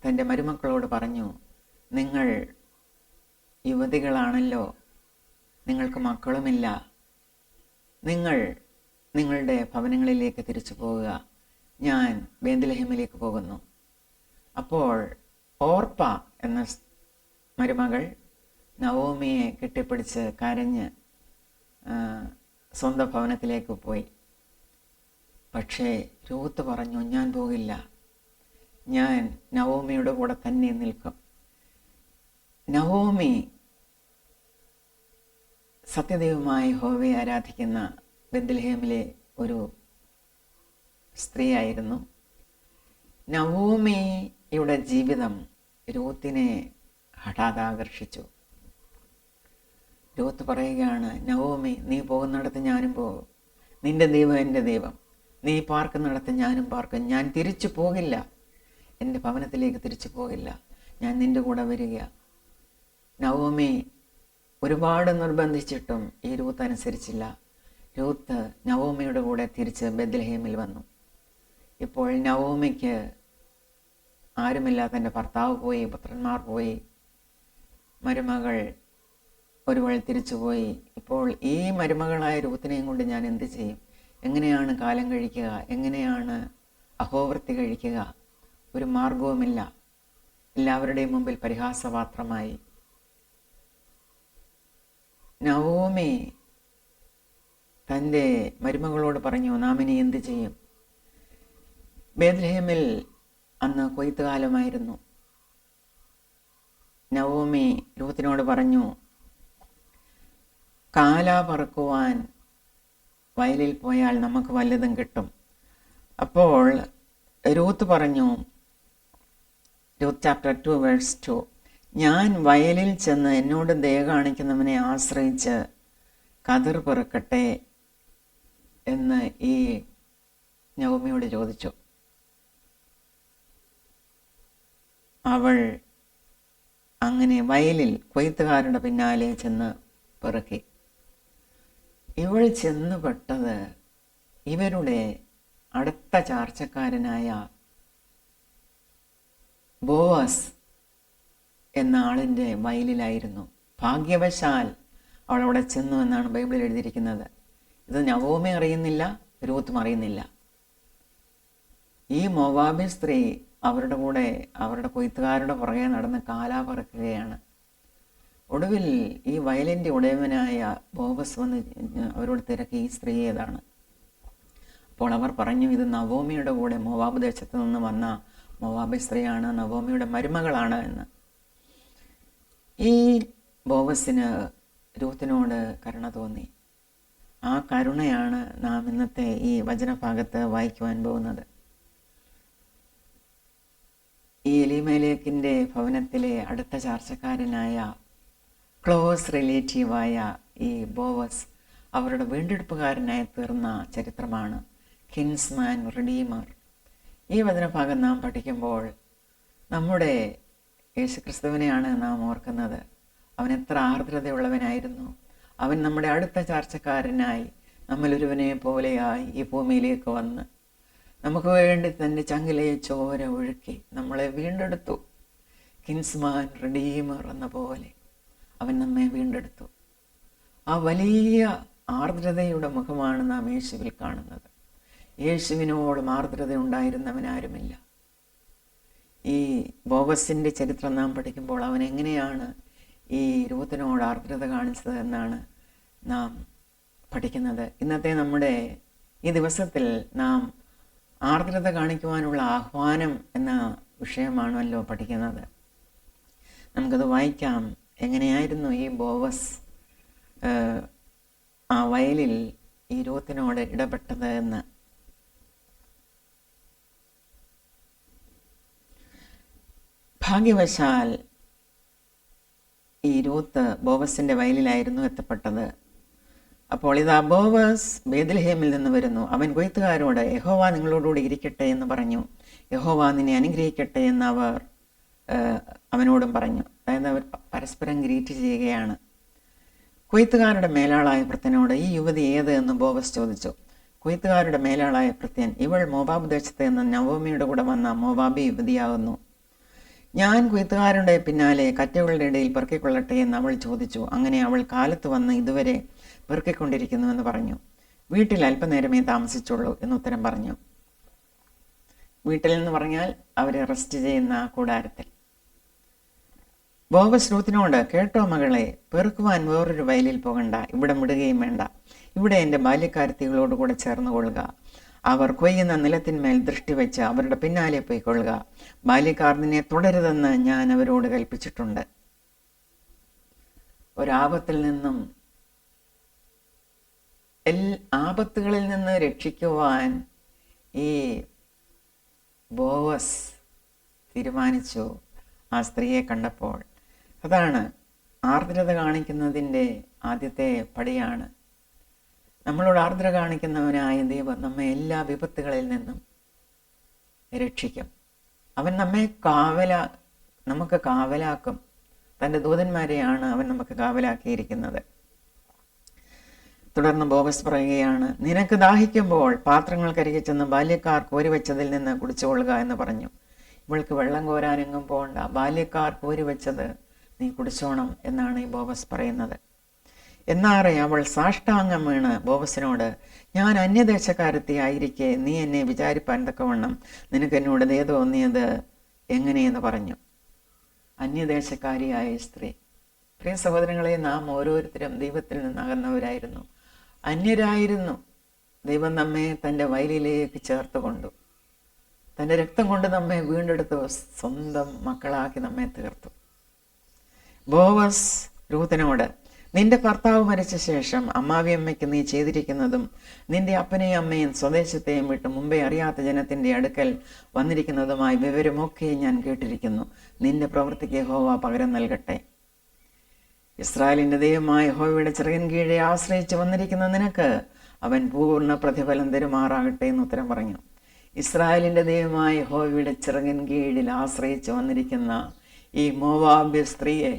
S1: തൻ്റെ മരുമക്കളോട് പറഞ്ഞു, നിങ്ങൾ യുവതികളാണല്ലോ, നിങ്ങൾക്ക് മക്കളുമില്ല, നിങ്ങൾ നിങ്ങളുടെ ഭവനങ്ങളിലേക്ക് തിരിച്ചു പോവുക, ഞാൻ ബേത്ലഹേമിലേക്ക് പോകുന്നു. അപ്പോൾ ഓർപ്പ എന്ന മരുമകൾ നവോമിയെ കെട്ടിപ്പിടിച്ച് കരഞ്ഞ് സ്വന്തം ഭവനത്തിലേക്ക് പോയി. പക്ഷേ രൂത്ത് പറഞ്ഞു, ഞാൻ പോകില്ല, ഞാൻ നവോമിയുടെ കൂടെ തന്നെ നിൽക്കും. നവോമി സത്യദൈവമായി യഹോവയെ ആരാധിക്കുന്ന ബേത്ലഹേമിലെ ഒരു സ്ത്രീയായിരുന്നു. നവോമിയുടെ ജീവിതം രൂത്തിനെ ഹഠാത് ആകർഷിച്ചു. രൂത്ത് പറയുകയാണ്, നവോമി, നീ പോകുന്നിടത്ത് ഞാനും പോകും, നിന്റെ ദൈവം എൻ്റെ ദൈവം, നീ പാർക്കുന്നിടത്ത് ഞാനും പാർക്കും, ഞാൻ തിരിച്ചു പോകില്ല, എൻ്റെ ഭവനത്തിലേക്ക് തിരിച്ചു പോകില്ല, ഞാൻ നിൻ്റെ കൂടെ വരിക. നവോമി ഒരുപാട് നിർബന്ധിച്ചിട്ടും ഈ രൂത്ത് അനുസരിച്ചില്ല. രൂത്ത് നവോമിയുടെ കൂടെ തിരിച്ച് ബെത്ലഹേമിൽ വന്നു. ഇപ്പോൾ നവോമിക്ക് ആരുമില്ല. തൻ്റെ ഭർത്താവ് പോയി, പുത്രന്മാർ പോയി, മരുമകൾ ഒരുവൾ തിരിച്ചുപോയി. ഇപ്പോൾ ഈ മരുമകളായ രൂത്തിനെയും കൊണ്ട് ഞാൻ എന്ത് ചെയ്യും? എങ്ങനെയാണ് കാലം കഴിക്കുക? എങ്ങനെയാണ് അഹോവൃത്തി കഴിക്കുക? ഒരു മാർഗവുമില്ല. എല്ലാവരുടെയും മുമ്പിൽ പരിഹാസപാത്രമായി. നവോമി തൻ്റെ മരുമകളോട് പറഞ്ഞു, നാം ഇനി എന്ത് ചെയ്യും? ബേത്ലഹേമിൽ അന്ന് കൊയ്ത്തുകാലമായിരുന്നു. നവോമി രൂത്തിനോട് പറഞ്ഞു, കാല പറക്കുവാൻ വയലിൽ പോയാൽ നമുക്ക് വല്ലതും കിട്ടും. അപ്പോൾ രൂത്ത് പറഞ്ഞു, രൂത്ത് ചാപ്റ്റർ 2 വേഴ്സ് 2, ഞാൻ വയലിൽ ചെന്ന് എന്നോട് ദയ കാണിക്കുന്നവനെ ആശ്രയിച്ച് കതിർ പെറുക്കട്ടെ എന്ന് ഈ നവോമിയോട് ചോദിച്ചു. അവൾ അങ്ങനെ വയലിൽ കൊയ്ത്തുകാരുടെ പിന്നാലെ ചെന്ന് പെറുക്കി. ഇവൾ ചെന്നുപെട്ടത് ഇവരുടെ അടുത്ത ചാർച്ചക്കാരനായ ബോവസ് എന്ന ആളിൻ്റെ വയലിലായിരുന്നു. ഭാഗ്യവശാൽ അവൾ അവിടെ ചെന്നു എന്നാണ് ബൈബിളിൽ എഴുതിയിരിക്കുന്നത്. ഇത് നവോമി അറിയുന്നില്ല, രൂത്തും അറിയുന്നില്ല. ഈ മോവാബി സ്ത്രീ അവരുടെ കൂടെ അവരുടെ കൊയ്ത്തുകാരുടെ പുറകെ നടന്ന് കാലാ പറക്കുകയാണ്. ഒടുവിൽ ഈ വയലിൻ്റെ ഉടയവനായ ബോവസ് വന്ന് അവരോട് തിരക്കി, ഈ സ്ത്രീ ഏതാണ്? അപ്പോൾ അവർ പറഞ്ഞു, ഇത് നവോമിയുടെ കൂടെ മോവാബ് ദേശത്ത് നിന്ന് വന്ന മോവാബി സ്ത്രീയാണ്, നവോമിയുടെ മരുമകളാണ് എന്ന്. ഈ ബോവസിന് രൂത്തിനോട് കരുണ തോന്നി. ആ കരുണയാണ് നാം ഇന്നത്തെ ഈ വചനഭാഗത്ത് വായിക്കുവാൻ പോകുന്നത്. ഈ എലീമേലെക്കിൻ്റെ ഭവനത്തിലെ അടുത്ത ചാർച്ചക്കാരനായ ക്ലോസ് റിലേറ്റീവായ ഈ ബോവസ് അവരുടെ വീണ്ടെടുപ്പുകാരനായി തീർന്ന ചരിത്രമാണ് കിൻസ്മാൻ റിഡീമർ. ഈ വചനഭാഗം നാം പഠിക്കുമ്പോൾ നമ്മുടെ യേശുക്രിസ്തുവിനെയാണ് നാം ഓർക്കുന്നത്. അവൻ എത്ര ആർദ്രതയുള്ളവനായിരുന്നു. അവൻ നമ്മുടെ അടുത്ത ചാർച്ചക്കാരനായി നമ്മളൊരുവനെ പോലെയായി ഈ ഭൂമിയിലേക്ക് വന്ന് നമുക്ക് വേണ്ടി തൻ്റെ ചങ്കിലെ ചോര ഒഴുക്കി നമ്മളെ വീണ്ടെടുത്തു. കിൻസ്മാൻ റിഡീമർ എന്ന പോലെ അവൻ നമ്മെ വീണ്ടെടുത്തു. ആ വലിയ ആർദ്രതയുടെ മുഖമാണ് നാം യേശുവിൽ കാണുന്നത്. യേശുവിനോളം ആർദ്രത ഉണ്ടായിരുന്നവനാരുമില്ല. ഈ ബോവസിൻ്റെ ചരിത്രം നാം പഠിക്കുമ്പോൾ അവൻ എങ്ങനെയാണ് ഈ രൂത്തിനോട് ആർദ്രത കാണിച്ചത് എന്നാണ് നാം പഠിക്കുന്നത്. ഇന്നത്തെ നമ്മുടെ ഈ ദിവസത്തിൽ നാം ആർദ്രത കാണിക്കുവാനുള്ള ആഹ്വാനം എന്ന വിഷയമാണല്ലോ പഠിക്കുന്നത്. നമുക്കത് വായിക്കാം. എങ്ങനെയായിരുന്നു ഈ ബോവസ് ആ വയലിൽ ഈ രൂത്തിനോട് ഇടപെട്ടത് എന്ന്. ഭാഗ്യവശാൽ ഈ രൂത്ത് ബോവസിൻ്റെ വയലിലായിരുന്നു എത്തപ്പെട്ടത്. അപ്പോൾ ഇതാ ബോവസ് ബേത്ലഹേമിൽ നിന്ന് വരുന്നു. അവൻ കൊയ്ത്തുകാരോട്, യഹോവ നിങ്ങളോടുകൂടി ഇരിക്കട്ടെ എന്ന് പറഞ്ഞു. യഹോവ നിന്നെ അനുഗ്രഹിക്കട്ടെ എന്ന് അവർ അവനോടും പറഞ്ഞു. അതായത് അവർ പരസ്പരം ഗ്രീറ്റ് ചെയ്യുകയാണ്. കൊയ്ത്തുകാരുടെ മേലാളായ ഭൃത്യനോട്, ഈ യുവതി ഏത് എന്ന് ബോവസ് ചോദിച്ചു. കൊയ്ത്തുകാരുടെ മേലാളായ ഭൃത്യൻ, ഇവൾ മോവാബ് ദേശത്ത് നിന്ന് നവോമിയുടെ കൂടെ വന്ന മോവാബി യുവതിയാകുന്നു. ഞാൻ കൊയ്ത്തുകാരുടെ പിന്നാലെ കറ്റകളുടെ ഇടയിൽ പെറുക്കിക്കൊള്ളട്ടെ എന്ന് അവൾ ചോദിച്ചു. അങ്ങനെ അവൾ കാലത്ത് വന്ന് ഇതുവരെ പെറുക്കിക്കൊണ്ടിരിക്കുന്നുവെന്ന് പറഞ്ഞു. വീട്ടിൽ അല്പനേരമേ താമസിച്ചുള്ളൂ എന്ന് ഉത്തരം പറഞ്ഞു. വീട്ടിൽ എന്ന് പറഞ്ഞാൽ അവരെ റെസ്റ്റ് ചെയ്യുന്ന കൂടാരത്തിൽ. ബോവസ് രൂത്തിനോട്, കേട്ടോ മകളെ, പെറുക്കുവാൻ വേറൊരു വയലിൽ പോകണ്ട, ഇവിടെ വിടുകയും വേണ്ട. ഇവിടെ എൻ്റെ ബാല്യക്കാരത്തികളോടുകൂടെ ചേർന്ന് കൊള്ളുക. അവർ കൊയ്യുന്ന നിലത്തിന്മേൽ ദൃഷ്ടി വെച്ച് അവരുടെ പിന്നാലെ പോയിക്കൊള്ളുക. ബാല്യക്കാർ നിന്നെ തുടരുതെന്ന് ഞാൻ അവരോട് കൽപ്പിച്ചിട്ടുണ്ട്. ഒരാപത്തിൽ നിന്നും ആപത്തുകളിൽ നിന്ന് രക്ഷിക്കുവാൻ ഈ ബോവസ് തീരുമാനിച്ചു ആ സ്ത്രീയെ കണ്ടപ്പോൾ. അതാണ് ആർദ്രത കാണിക്കുന്നതിൻ്റെ ആദ്യത്തെ പടിയാണ്. നമ്മളോട് ആർദ്ര കാണിക്കുന്നവനായ ദൈവം നമ്മെ എല്ലാ വിപത്തുകളിൽ നിന്നും രക്ഷിക്കും. അവൻ നമ്മെ നമുക്ക് കാവലാക്കും. തൻ്റെ ദൂതന്മാരെയാണ് അവൻ നമുക്ക് കാവലാക്കിയിരിക്കുന്നത്. തുടർന്ന് ബോവസ് പറയുകയാണ്, നിനക്ക് ദാഹിക്കുമ്പോൾ പാത്രങ്ങൾക്കരികെ ചെന്ന് ബാല്യക്കാർ കോരിവെച്ചതിൽ നിന്ന് കുടിച്ചുകൊള്ളുക എന്ന് പറഞ്ഞു. ഇവൾക്ക് വെള്ളം കോരാനെങ്ങും പോകണ്ട, ബാല്യക്കാർ കോരിവെച്ചത് നീ കുടിച്ചോണം എന്നാണ് ഈ ബോവസ് പറയുന്നത്. എന്നാറെ അവൾ സാഷ്ടാംഗം വീണ് ബോവസിനോട്, ഞാൻ അന്യദേശക്കാരത്തി ആയിരിക്കെ നീ എന്നെ വിചാരിപ്പാൻ തക്കവണ്ണം നിനക്ക് എന്നോട് ദയ തോന്നിയത് എങ്ങനെയെന്ന് പറഞ്ഞു. അന്യദേശക്കാരിയായ സ്ത്രീ. പ്രിയ സഹോദരങ്ങളെ, നാം ഓരോരുത്തരും ദൈവത്തിൽ നിന്നകന്നവരായിരുന്നു, അന്യരായിരുന്നു. ദൈവം നമ്മെ തൻ്റെ വയലിലേക്ക് ചേർത്ത് കൊണ്ടു, തൻ്റെ രക്തം കൊണ്ട് നമ്മെ വീണ്ടെടുത്ത് സ്വന്തം മക്കളാക്കി നമ്മെ തീർത്തു. ബോവസ് രൂത്തിനോട്, നിന്റെ ഭർത്താവ് മരിച്ച ശേഷം അമ്മാവിയമ്മയ്ക്ക് നീ ചെയ്തിരിക്കുന്നതും നിന്റെ അപ്പനെയും അമ്മയും സ്വദേശത്തെയും വിട്ട് മുമ്പേ അറിയാത്ത ജനത്തിൻ്റെ അടുക്കൽ വന്നിരിക്കുന്നതുമായ വിവരമൊക്കെ ഞാൻ കേട്ടിരിക്കുന്നു. നിന്റെ പ്രവൃത്തിക്ക് യഹോവ പകരം നൽകട്ടെ. ഇസ്രായേലിൻ്റെ ദൈവമായ യഹോവയുടെ ചിറകിൻ കീഴെ ആശ്രയിച്ച് വന്നിരിക്കുന്ന നിനക്ക് അവൻ പൂർണ്ണ പ്രതിഫലം തരുമാറാകട്ടെ എന്ന് ഉത്തരം പറഞ്ഞു. ഇസ്രായേലിൻ്റെ ദൈവമായ യഹോവയുടെ ചിറകിൻ കീഴിൽ ആശ്രയിച്ച് വന്നിരിക്കുന്ന ഈ മോവാബ്യ സ്ത്രീയെ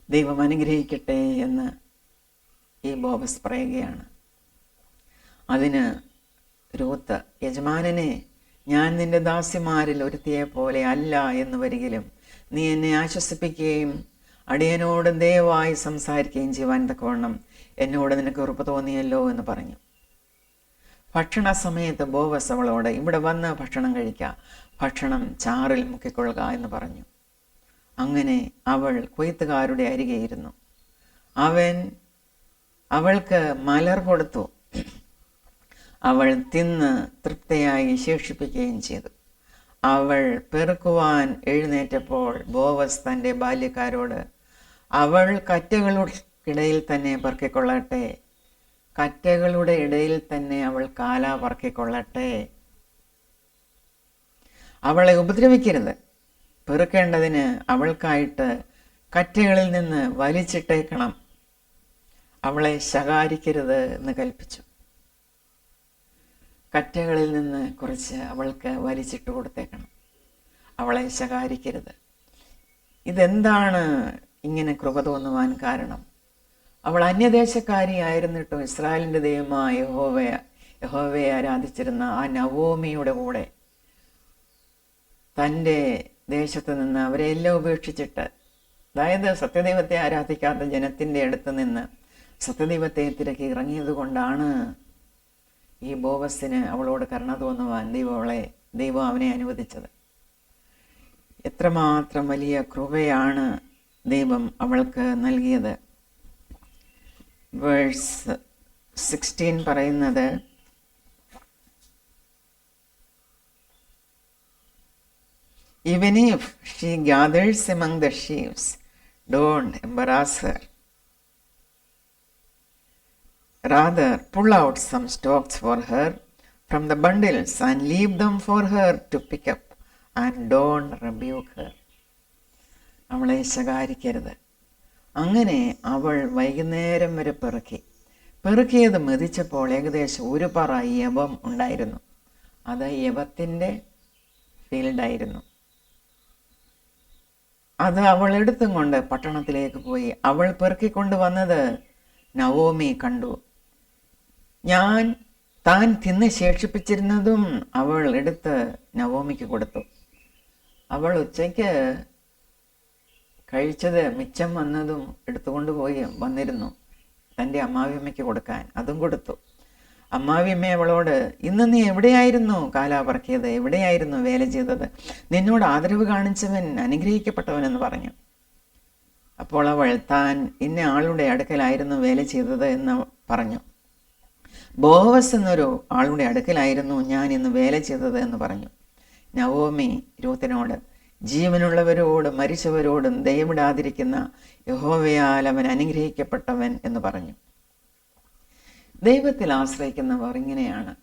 S1: ദൈവം അനുഗ്രഹിക്കട്ടെ എന്ന് ഈ ബോവസ് പറയുകയാണ്. അതിന് രൂത്ത്, യജമാനനെ, ഞാൻ നിന്റെ ദാസിമാരിൽ ഒരുത്തിയെ പോലെ അല്ല എന്ന് വരികിലും നീ എന്നെ ആശ്വസിപ്പിക്കുകയും അടിയനോട് ദയവായി സംസാരിക്കുകയും ചെയ്യുവാൻ തക്കവണ്ണം എന്നോട് നിനക്ക് ഉറപ്പ് തോന്നിയല്ലോ എന്ന് പറഞ്ഞു. ഭക്ഷണ സമയത്ത് ബോവസ് അവളോട്, ഇവിടെ വന്ന് ഭക്ഷണം കഴിക്കുക, ഭക്ഷണം ചാറിൽ മുക്കിക്കൊള്ളുക എന്ന് പറഞ്ഞു. അങ്ങനെ അവൾ കൊയ്ത്തുകാരുടെ അരികെ ഇരുന്നു. അവൻ അവൾക്ക് മലർ കൊടുത്തു. അവൾ തിന്ന് തൃപ്തയായി ശേഷിപ്പിക്കുകയും ചെയ്തു. അവൾ പെറുക്കുവാൻ എഴുന്നേറ്റപ്പോൾ ബോവസ് തൻ്റെ ബാല്യക്കാരോട്, അവൾ കറ്റകളുടെ തന്നെ പെറുക്കിക്കൊള്ളട്ടെ, കറ്റകളുടെ ഇടയിൽ തന്നെ അവൾ കാല പറക്കിക്കൊള്ളട്ടെ, അവളെ ഉപദ്രവിക്കരുത്, പെറുക്കേണ്ടതിന് അവൾക്കായിട്ട് കറ്റകളിൽ നിന്ന് വലിച്ചിട്ടേക്കണം, അവളെ ശകാരിക്കരുത് എന്ന് കൽപ്പിച്ചു. കറ്റകളിൽ നിന്ന് കുറച്ച് അവൾക്ക് വലിച്ചിട്ട് കൊടുത്തേക്കണം, അവളെ ശകാരിക്കരുത്. ഇതെന്താണ് ഇങ്ങനെ കൃപ തോന്നുവാൻ കാരണം? അവൾ അന്യദേശക്കാരിയായിരുന്നിട്ടും ഇസ്രായേലിൻ്റെ ദൈവമായ യഹോവയെ ആരാധിച്ചിരുന്ന ആ നവോമിയുടെ കൂടെ തൻ്റെ ദേശത്ത് നിന്ന് അവരെ എല്ലാം ഉപേക്ഷിച്ചിട്ട്, അതായത് സത്യദൈവത്തെ ആരാധിക്കാത്ത ജനത്തിൻ്റെ അടുത്ത് നിന്ന് സത്യദൈവത്തെ തിരക്കി ഇറങ്ങിയത് കൊണ്ടാണ് ഈ ബോവസിന് അവളോട് കരുണ തോന്നുവാൻ ദൈവം അവനെ അനുവദിച്ചത്. എത്രമാത്രം വലിയ കൃപയാണ് ദൈവം അവൾക്ക് നൽകിയത്. വേഴ്സ് 16 പറയുന്നത്, even if she gathers among the sheaves, don't embarrass her. Rather, pull out some stalks for her from the bundles and leave them for her to pick up, and don't rebuke her. അവളെ ശകാരിക്കരുത്. അങ്ങനെ അവൾ വൈകുന്നേരം വരെ പെറുക്കിയത് മെതിച്ചപ്പോൾ ഏകദേശം ഒരു പറ യവം ഉണ്ടായിരുന്നു. അത് യവത്തിൻ്റെ ഫീൽഡായിരുന്നു. അത് അവൾ എടുത്തും കൊണ്ട് പട്ടണത്തിലേക്ക് പോയി. അവൾ പെറുക്കിക്കൊണ്ട് വന്നത് നവോമി കണ്ടു. താൻ തിന്ന് ശേഷിപ്പിച്ചിരുന്നതും അവൾ എടുത്ത് നവോമിക്ക് കൊടുത്തു. അവൾ ഉച്ചയ്ക്ക് കഴിച്ചത് മിച്ചം വന്നതും എടുത്തുകൊണ്ട് വന്നിരുന്നു തൻ്റെ അമ്മാവിയമ്മയ്ക്ക് കൊടുക്കാൻ. അതും കൊടുത്തു. അമ്മാവിയമ്മ അവളോട്, ഇന്ന് നീ എവിടെയായിരുന്നു കാലാ പറക്കിയത്, എവിടെയായിരുന്നു വേല ചെയ്തത്, നിന്നോട് ആദരവ് കാണിച്ചവൻ അനുഗ്രഹിക്കപ്പെട്ടവനെന്ന് പറഞ്ഞു. അപ്പോൾ അവൾ താൻ ഇന്ന ആളുടെ അടുക്കലായിരുന്നു വേല ചെയ്തത് എന്ന് പറഞ്ഞു. ബോവസ് എന്നൊരു ആളുടെ അടുക്കലായിരുന്നു ഞാൻ ഇന്ന് വേല ചെയ്തത് എന്ന് പറഞ്ഞു. നവോമി രൂത്തിനോട്, ജീവനുള്ളവരോടും മരിച്ചവരോടും ദയവിടാതിരിക്കുന്ന യഹോവയാൽ അവൻ അനുഗ്രഹിക്കപ്പെട്ടവൻ എന്ന് പറഞ്ഞു. ദൈവത്തിൽ ആശ്രയിക്കുന്നവർ ഇങ്ങനെയാണ്.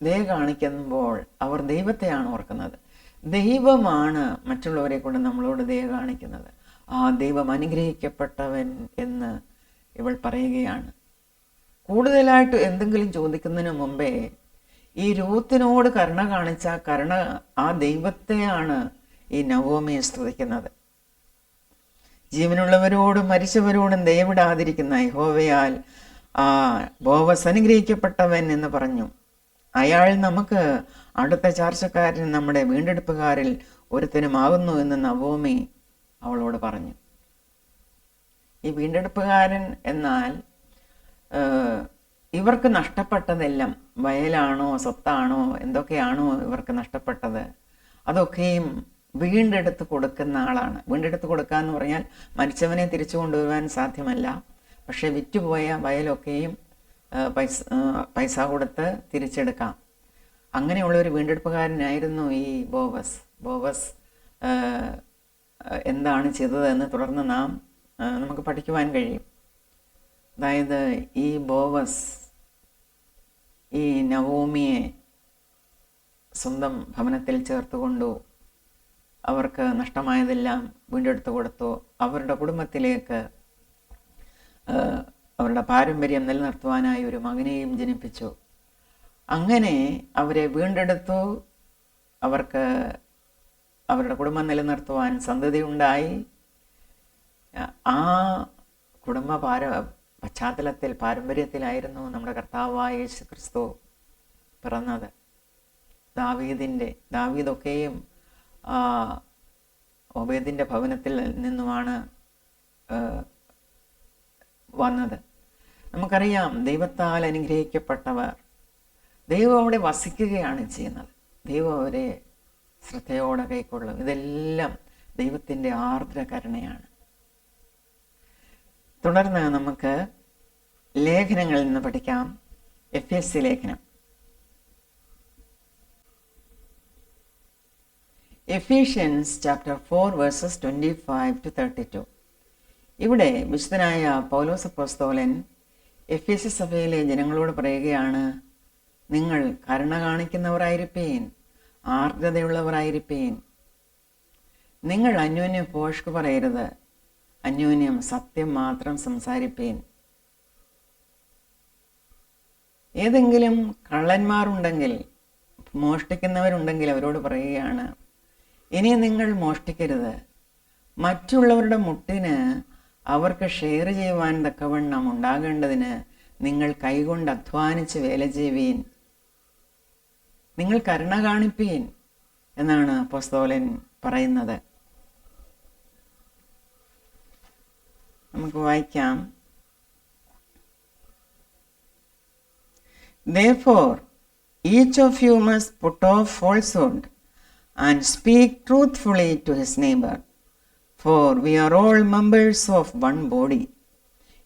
S1: ദയ കാണിക്കുമ്പോൾ അവർ ദൈവത്തെയാണ് ഓർക്കുന്നത്. ദൈവമാണ് മറ്റുള്ളവരെ കൊണ്ട് നമ്മളോട് ദയ കാണിക്കുന്നത്. ആ ദൈവം അനുഗ്രഹിക്കപ്പെട്ടവൻ എന്ന് ഇവൾ പറയുകയാണ്. കൂടുതലായിട്ട് എന്തെങ്കിലും ചോദിക്കുന്നതിന് മുമ്പേ ഈ രൂത്തിനോട് കരുണ കാണിച്ച ആ ദൈവത്തെയാണ് ഈ നവോമിയെ സ്തുതിക്കുന്നത്. ജീവനുള്ളവരോടും മരിച്ചവരോടും ദയവിടാതിരിക്കുന്ന യഹോവയാൽ ബോവസ് അനുഗ്രഹിക്കപ്പെട്ടവൻ എന്ന് പറഞ്ഞു. അയാൾ നമുക്ക് അടുത്ത ചാർച്ചക്കാരൻ, നമ്മുടെ വീണ്ടെടുപ്പുകാരിൽ ഒരുത്തനുമാകുന്നു എന്ന് നവോമി അവളോട് പറഞ്ഞു. ഈ വീണ്ടെടുപ്പുകാരൻ എന്നാൽ ഇവർക്ക് നഷ്ടപ്പെട്ടതെല്ലാം, വയലാണോ സ്വത്താണോ എന്തൊക്കെയാണോ ഇവർക്ക് നഷ്ടപ്പെട്ടത്, അതൊക്കെയും വീണ്ടെടുത്ത് കൊടുക്കുന്ന ആളാണ്. വീണ്ടെടുത്ത് കൊടുക്കുക എന്ന് പറഞ്ഞാൽ മരിച്ചവനെ തിരിച്ചു കൊണ്ടുവരുവാൻ സാധ്യമല്ല, പക്ഷെ വിറ്റുപോയ വയലൊക്കെയും പൈസ കൊടുത്ത് തിരിച്ചെടുക്കാം. അങ്ങനെയുള്ളൊരു വീണ്ടെടുപ്പുകാരനായിരുന്നു ഈ ബോവസ്. എന്താണ് ചെയ്തതെന്ന് തുടർന്ന് നമുക്ക് പഠിക്കുവാൻ കഴിയും. അതായത് ഈ ബോവസ് ഈ നവോമിയെ സ്വന്തം ഭവനത്തിൽ ചേർത്തുകൊണ്ടു, അവർക്ക് നഷ്ടമായതെല്ലാം വീണ്ടെടുത്തു കൊടുത്തു. അവരുടെ കുടുംബത്തിലേക്ക് അവരുടെ പാരമ്പര്യം നിലനിർത്തുവാനായി ഒരു മകനെയും ജനിപ്പിച്ചു. അങ്ങനെ അവരെ വീണ്ടെടുത്തു. അവർക്ക് അവരുടെ കുടുംബം നിലനിർത്തുവാൻ സന്തതിയുണ്ടായി. ആ കുടുംബ പശ്ചാത്തലത്തിൽ, പാരമ്പര്യത്തിലായിരുന്നു നമ്മുടെ കർത്താവായ യേശു ക്രിസ്തു പിറന്നത്. ദാവീദൊക്കെയും ഓബേദിൻ്റെ ഭവനത്തിൽ നിന്നുമാണ് വന്നത്. നമുക്കറിയാം, ദൈവത്താൽ അനുഗ്രഹിക്കപ്പെട്ടവർ, ദൈവം അവിടെ വസിക്കുകയാണ് ചെയ്യുന്നത്. ദൈവം അവരെ ശ്രദ്ധയോടെ കൈക്കൊള്ളും. ഇതെല്ലാം ദൈവത്തിൻ്റെ ആർദ്ര കരുണയാണ്. തുടർന്ന് നമുക്ക് ലേഖനങ്ങളിൽ നിന്ന് പഠിക്കാം. എഫേസ്യ ലേഖനം, എഫീഷ്യൻസ് ചാപ്റ്റർ 4 വേഴ്സസ് 25 to 32. ഇവിടെ വിശുദ്ധനായ പൗലോസ് അപ്പോസ്തലൻ എഫേസ്യ സഭയിലെ ജനങ്ങളോട് പറയുകയാണ്, നിങ്ങൾ കരുണ കാണിക്കുന്നവരായിരിപ്പീൻ, ആർദ്രതയുള്ളവരായിരിപ്പീൻ. നിങ്ങൾ അന്യോന്യം ഭോഷ്ക് പറയരുത്, അന്യോന്യം സത്യം മാത്രം സംസാരിപ്പീൻ. ഏതെങ്കിലും കള്ളന്മാരുണ്ടെങ്കിൽ, മോഷ്ടിക്കുന്നവരുണ്ടെങ്കിൽ അവരോട് പറയുകയാണ്, ഇനി നിങ്ങൾ മോഷ്ടിക്കരുത്. മറ്റുള്ളവരുടെ മുട്ടിന് അവർക്ക് ഷെയർ ചെയ്യുവാൻ തക്കവണ്ണം ഉണ്ടാകേണ്ടതിന് നിങ്ങൾ കൈകൊണ്ട് അധ്വാനിച്ച് വേല ചെയ്യുവീൻ. നിങ്ങൾ കരുണ കാണിപ്പീൻ എന്നാണ് അപ്പോസ്തലൻ പറയുന്നത്. നമുക്ക് വായിക്കാം. Therefore, each of you must put off falsehood and speak truthfully to his neighbor, for we are all members of one body.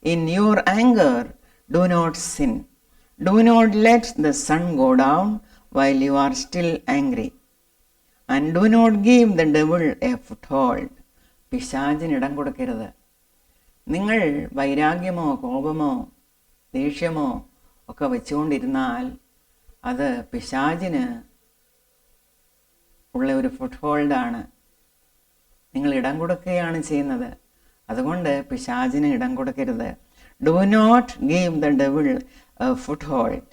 S1: In your anger, do not sin. Do not let the sun go down while you are still angry. And do not give the devil a foothold. പിശാചിന് ഇടം കൊടുക്കരുത്. നിങ്ങൾ വൈരാഗ്യമോ കോപമോ ദേഷ്യമോ ഒക്കെ വെച്ചുകൊണ്ടിരുന്നാൽ അത് പിശാചിന് ഉള്ള ഒരു ഫുട് ഹോൾഡാണ്. നിങ്ങൾ ഇടം കൊടുക്കുകയാണ് ചെയ്യുന്നത്. അതുകൊണ്ട് പിശാചിന് ഇടം കൊടുക്കരുത്. Do not give the devil a foothold.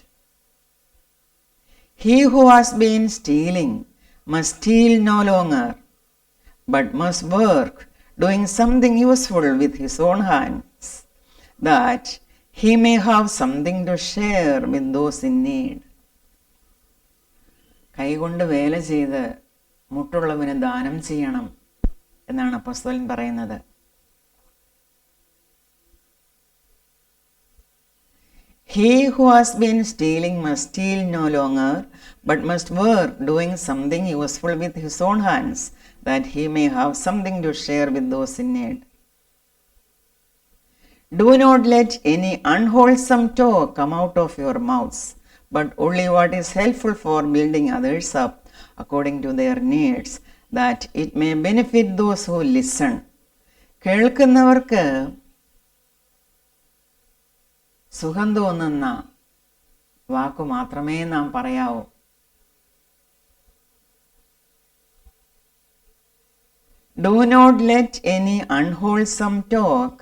S1: He who has been stealing must steal no longer, but must work, doing something useful with his own hands, that he may have something to share with those in need. കൈകൊണ്ട് വേല ചെയ്ത് മുട്ടുള്ളവന് ദാനം ചെയ്യണം എന്നാണ് അപ്പോസ്തലൻ പറയുന്നത്. He who has been stealing must steal no longer, but must work, doing something useful with his own hands, that he may have something to share with those in need. Do not let any unwholesome talk come out of your mouths, but only what is helpful for building others up according to their needs, that it may benefit those who listen. കേൾക്കുന്നവർക്ക് സുഖം തോന്നുന്ന വാക്കു മാത്രമേ നാം പറയാവൂ. Do not let any unwholesome talk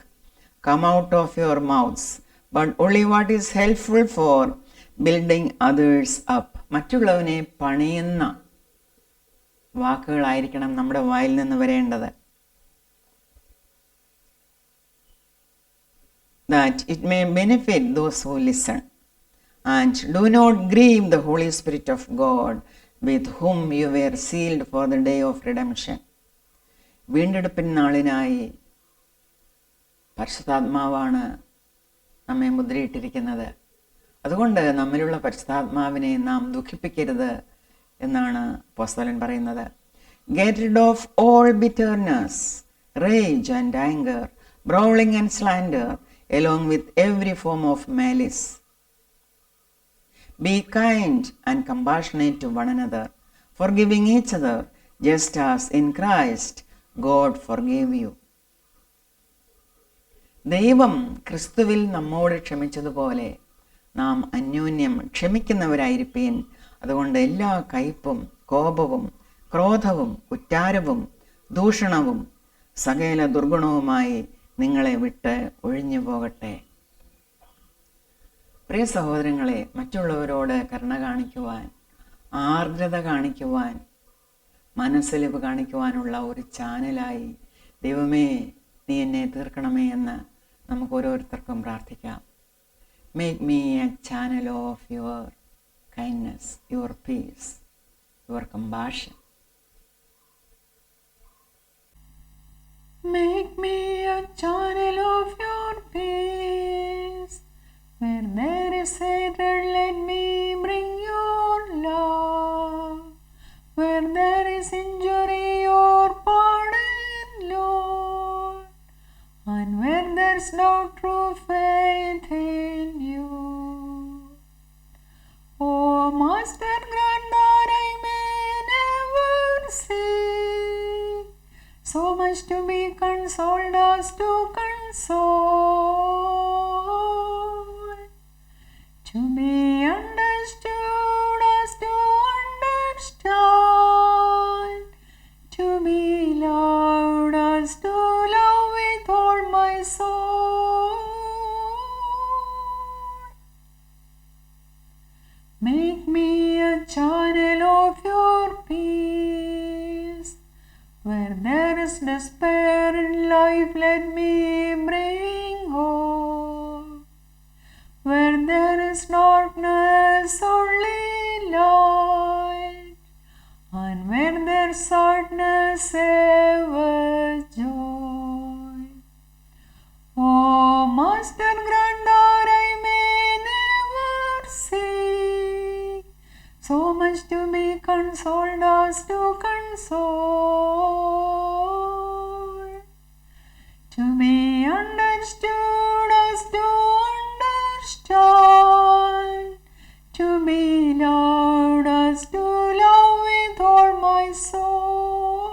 S1: come out of your mouths, but only what is helpful for building others up. മറ്റുള്ളവനെ പണിയുന്ന വാക്കുകളായിരിക്കണം നമ്മുടെ വായിൽ നിന്ന് വരേണ്ടത്. that it may benefit those who listen. And do not grieve the Holy Spirit of God, with whom you were sealed for the day of redemption. വീണ്ടെടുപ്പിൻ നാളിനായി പരിശുദ്ധാത്മാവാണ് നമ്മെ മുദ്രയിട്ടിരിക്കുന്നത്. അതുകൊണ്ട് നമ്മിലുള്ള പരിശുദ്ധാത്മാവിനെ നാം ദുഃഖിപ്പിക്കരുത് എന്നാണ് അപ്പോസ്തലൻ പറയുന്നത്. Get rid of all bitterness, rage and anger, brawling and slander, along with every form of malice. Be kind and compassionate to one another, forgiving each other, just as in Christ God forgave you. ദൈവം ക്രിസ്തുവിൽ നമ്മോട് ക്ഷമിച്ചതുപോലെ നാം അന്യോന്യം ക്ഷമിക്കുന്നവരായിരിപ്പീൻ. അതുകൊണ്ട് എല്ലാ കയ്പും കോപവും ക്രോധവും കുറ്റാരവും ദൂഷണവും സകല ദുർഗുണവുമായി നിങ്ങളെ വിട്ട് ഒഴിഞ്ഞു പോകട്ടെ. പ്രിയ സഹോദരങ്ങളെ, മറ്റുള്ളവരോട് കരുണ കാണിക്കുവാൻ, ആർദ്രത കാണിക്കുവാൻ, മനസ്സലിവ് കാണിക്കുവാനുള്ള ഒരു ചാനലായി ദൈവമേ നീ എന്നെ തീർക്കണമേ എന്ന് നമുക്ക് ഓരോരുത്തർക്കും പ്രാർത്ഥിക്കാം. Make me a channel of your kindness, your peace, your compassion.
S2: Make me a channel of your peace. Where there is hatred, let me bring your love. Where there is injury, your pardon, Lord. And where there's no true faith in you, oh Master, grant that I may never see so much to be consoled as to console, to be understood as to understand, to be loved as to love with all my soul. Make me a channel of your peace. Where there is despair in life, let me bring hope. Where there is darkness, only light. And where there's sadness, ever joy. Oh Master, grant that I may never see so much to be consoled as to console, to be understood as to understand, to be loved as to love with all my soul.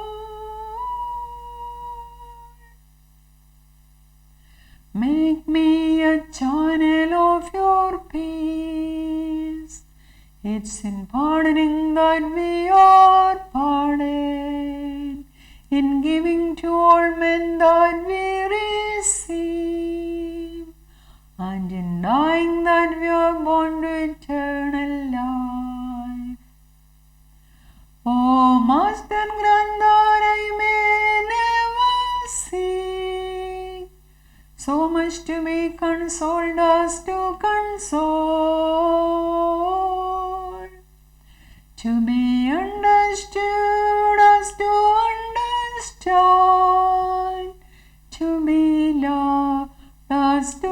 S2: Make me a channel of your peace. It's in pardoning that we are pardoned, in giving to all men that we receive, and in dying that we are born to eternal life. Oh Master, grant that I may never see so much to be consoled as to console, to be understood as to understand, to be loved as to